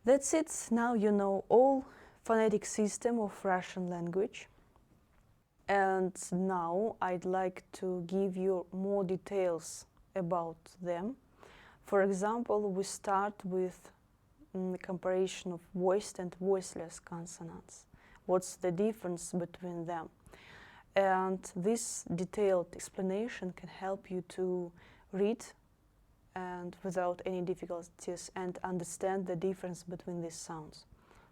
That's it. Now you know all phonetic system of Russian language. And now I'd like to give you more details about them. For example, we start with the comparison of voiced and voiceless consonants. What's the difference between them? And this detailed explanation can help you to read and without any difficulties and understand the difference between these sounds.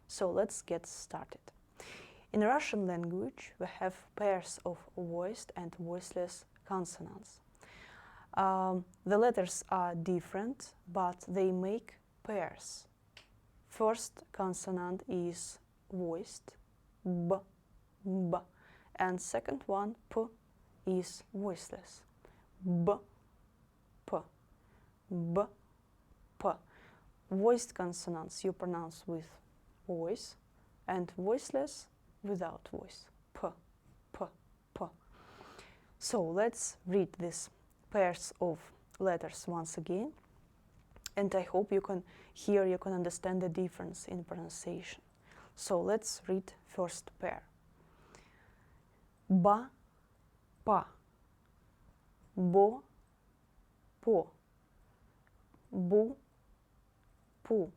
So let's get started. In Russian language, we have pairs of voiced and voiceless consonants. The letters are different, but they make pairs. First consonant is voiced, b, b, and second one, p, is voiceless, b, p, b, p. Voiced consonants you pronounce with voice, and voiceless without voice, p, p, p. So let's read these pairs of letters once again, and I hope you can understand the difference in pronunciation. So let's read first pair. Ba, pa, bo, po, bu, pu,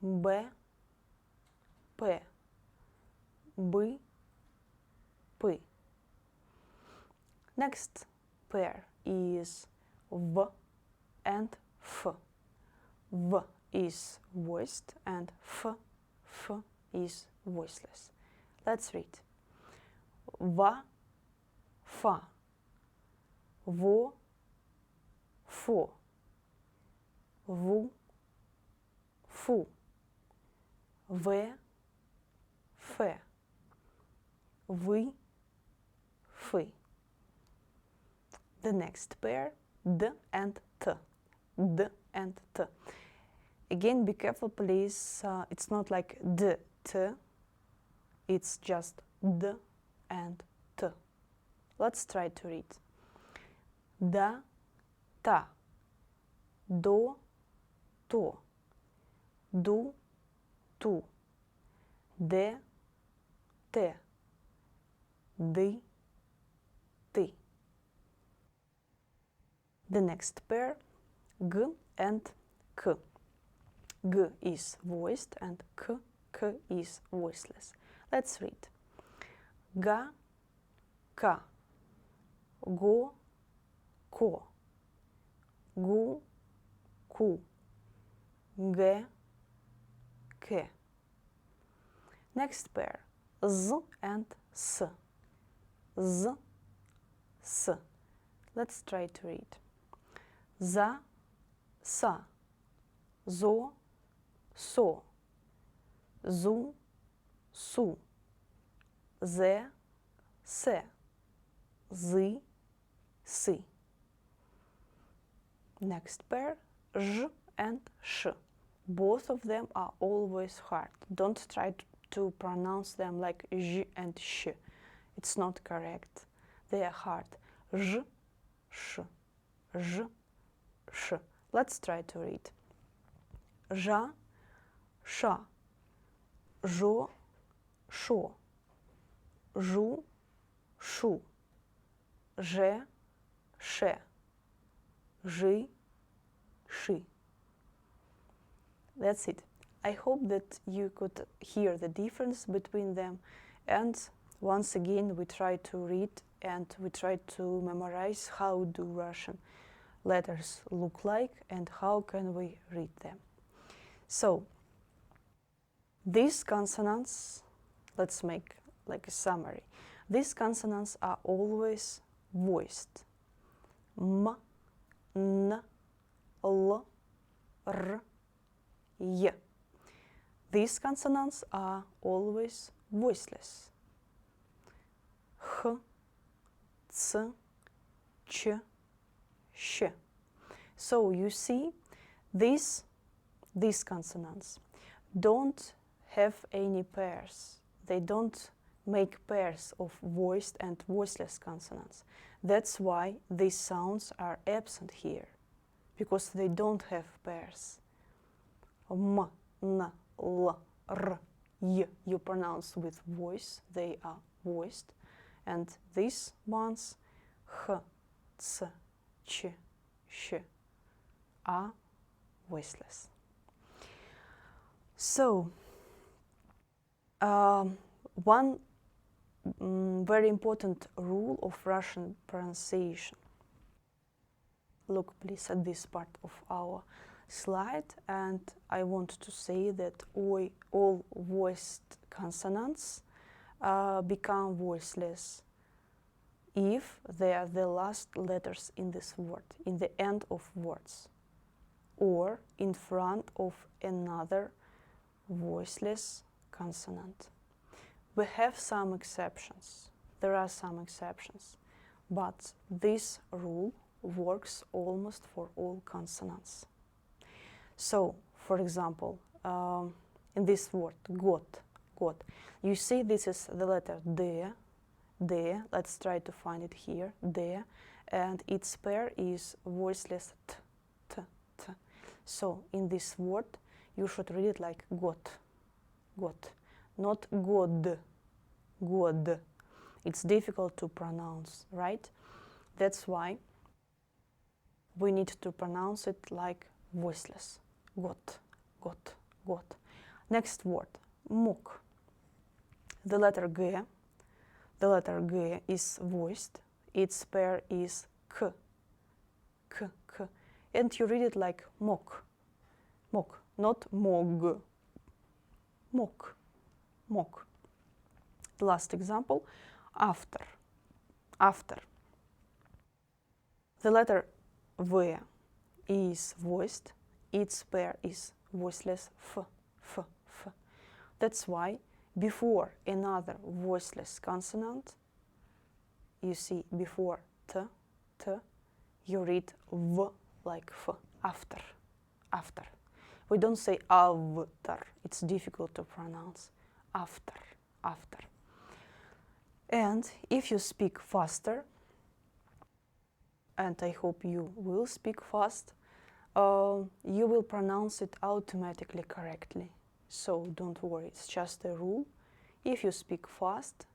be, pe, by, py. Next pair is v and f. V is voiced and f is voiceless. Let's read. Va, fa, vo, fo, vu, fu, ve, fe, vy, fy. The next pair, d and t. D and t. Again, be careful, please. It's not like d, t. It's just d and t. Let's try to read. Da, ta, do, to, du, tu, de, te, dy, ty. The next pair, g and k. G is voiced and k is voiceless. Let's read. Ga, ka, go, ko, gu, ku, ge, ke. Next pair, z and s. Z, s. Let's try to read. За, са, зо, со, зу, су, зе, се, зы, сы. Next pair, ж and sh. Both of them are always hard. Don't try to pronounce them like j and sh. It's not correct. They are hard. J, sh, j, sh. Let's try to read. Жа, ша, жо, шо, жу, шу, же, ше, жи, ши. That's it. I hope that you could hear the difference between them, and once again we try to read and we try to memorize how do Russian letters look like and how can we read them. So these consonants, let's make like a summary. These consonants are always voiced. M, N, L, R, Y. These consonants are always voiceless. H, C, Ch, Sh. So you see, these consonants don't have any pairs. They don't make pairs of voiced and voiceless consonants. That's why these sounds are absent here, because they don't have pairs. M, n, l, r, y you pronounce with voice, they are voiced. And these ones, h, ts, ch, sh, are voiceless. So, one very important rule of Russian pronunciation. Look please at this part of our slide, and I want to say that all voiced consonants become voiceless if they are the last letters in this word, in the end of words, or in front of another voiceless consonant. We have some exceptions. There are some exceptions, but this rule works almost for all consonants. So, for example, in this word, got, you see this is the letter D, let's try to find it here, D, and its pair is voiceless t. So, in this word, you should read it like got, not god. It's difficult to pronounce, right? That's why we need to pronounce it like voiceless. Got. Next word, mok. The letter G is voiced. Its pair is k. And you read it like mok, not mog. Mok. The last example, after. The letter V is voiced. Its pair is voiceless f. That's why before another voiceless consonant, you see before t, you read v like f, after. We don't say avtar, it's difficult to pronounce, after. And if you speak faster, and I hope you will speak fast, you will pronounce it automatically correctly. So don't worry, it's just a rule. If you speak fast,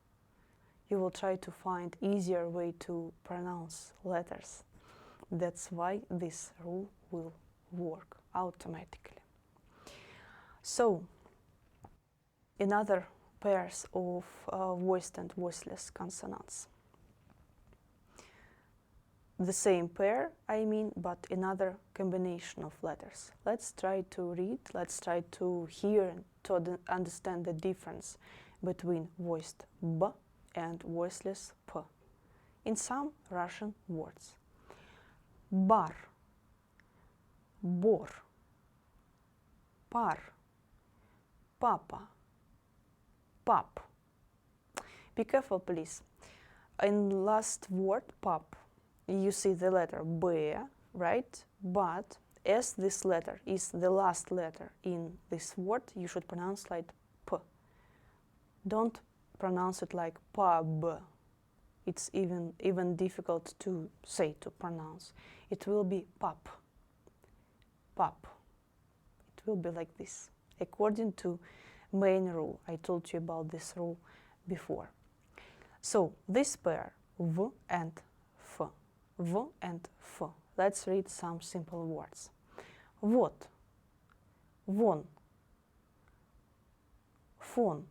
you will try to find easier way to pronounce letters. That's why this rule will work automatically. So, another pairs of voiced and voiceless consonants. The same pair, I mean, but another combination of letters. Let's try to read, let's try to hear and to understand the difference between voiced b and voiceless p in some Russian words. Bar, bor, par, papa, pap. Be careful, please. In the last word, pap, you see the letter B, right? But as this letter is the last letter in this word, you should pronounce like P. Don't pronounce it like pub. It's even difficult to say, to pronounce. It will be pap. It will be like this, according to main rule. I told you about this rule before. So this pair, V and F. V and F. Let's read some simple words. Вот, вон, фон,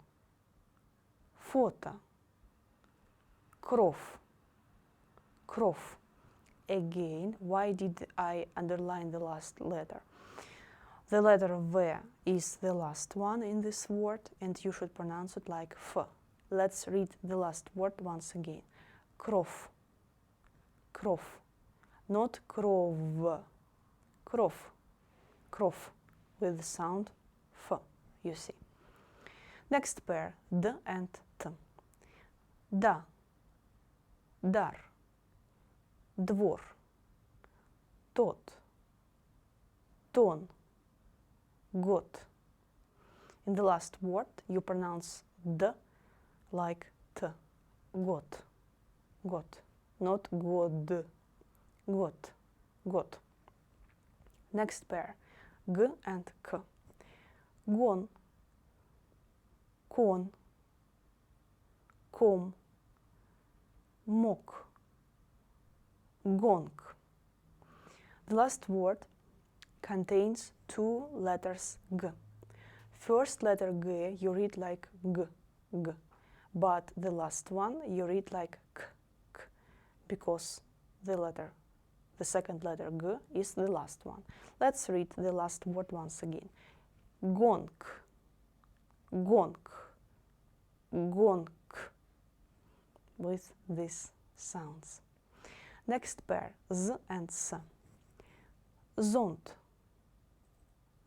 фото, кров, кров. Again, why did I underline the last letter? The letter V is the last one in this word, and you should pronounce it like F. Let's read the last word once again. Кров, кров, not кров, кров, кров, with the sound F, you see. Next pair, D and T. Да, дар, двор, тот, тон, год. In the last word, you pronounce D like T. Год, год, not год, год, год. Next pair, G and K. Гон, кон, ком, мок, gong. The last word contains two letters G. First letter G you read like G, G, but the last one you read like K, K, because the second letter G is the last one. Let's read the last word once again. Gong, gong, gong, with these sounds. Next pair, Z and S. Зонт,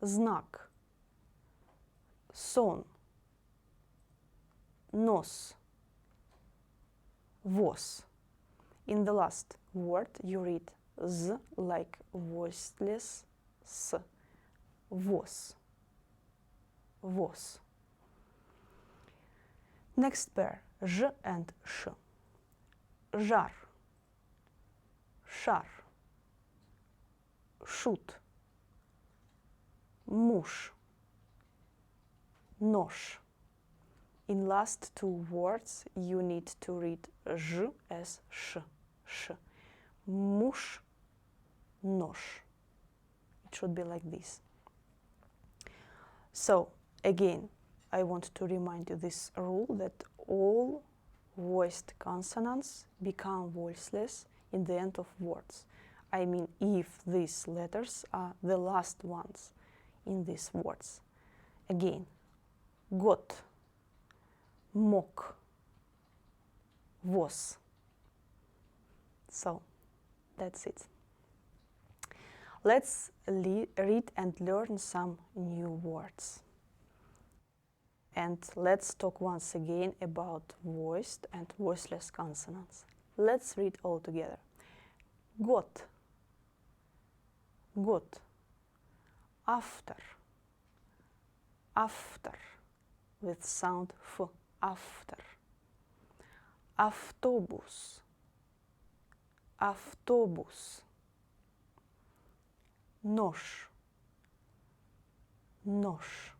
знак, сон, нос, воз. In the last word you read Z like voiceless S. Воз, воз. Next pair, Ж and Ш. Жар, шар, шут, муж, нож. In last two words you need to read Ж as Ш, Ш. Муж, нож. It should be like this. So, again, I want to remind you this rule that all voiced consonants become voiceless in the end of words. I mean, if these letters are the last ones in these words. Again, год, мок, воз. So, that's it. Let's read and learn some new words. And let's talk once again about voiced and voiceless consonants. Let's read all together. Год, год. After, after, with sound F, after. Автобус, автобус. Нож, нож.